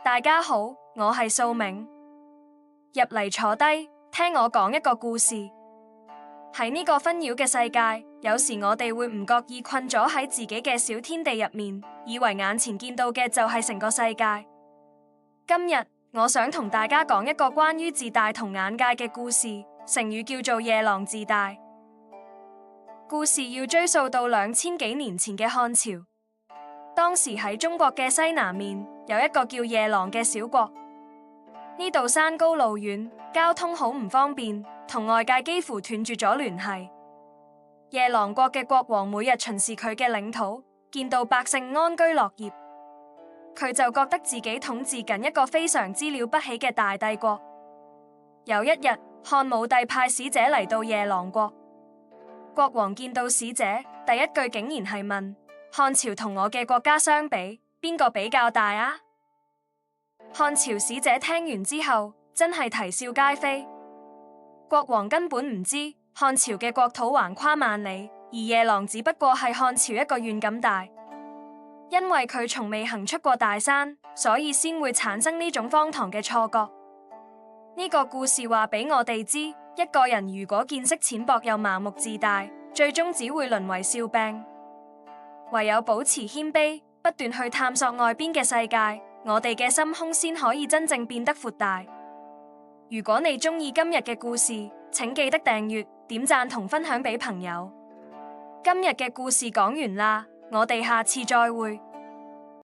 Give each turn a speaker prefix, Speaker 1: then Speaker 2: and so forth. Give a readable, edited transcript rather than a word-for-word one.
Speaker 1: 大家好，我係素明。入嚟坐低，聽我講一個故事。喺呢個紛擾嘅世界，有時我哋會唔覺意困咗喺自己嘅小天地入面，以為眼前見到嘅就係成個世界。今日我想同大家講一個關於自大同眼界嘅故事，成語叫做夜郎自大。故事要追溯到2000幾年前嘅漢朝，當時喺中國嘅西南面有一個叫夜郎嘅小國。呢度山高路遠，交通好唔方便，同外界幾乎斷絕咗聯繫。夜郎國嘅國王每日巡視佢嘅領土，見到百姓安居樂業，佢就覺得自己統治緊一個非常之了不起嘅大帝國。有一日，漢武帝派使者嚟到夜郎國，國王見到使者，第一句竟然係問：漢朝同我嘅國家相比，邊個比較大啊？漢朝使者聽完之後，真係啼笑皆非。國王根本唔知漢朝嘅國土橫跨萬里，而夜郎只不過係漢朝一個縣咁大。因為佢從未行出過大山，所以先會產生呢種荒唐嘅錯覺。呢個故事話俾我哋知，一個人如果見識淺薄又盲目自大，最終只會淪為笑柄。唯有保持謙卑，不斷去探索外邊嘅世界，我哋嘅心胸先可以真正變得闊大。如果你鍾意今日嘅故事，請記得訂閱、點讚同分享俾朋友。今日嘅故事講完啦，我哋下次再會。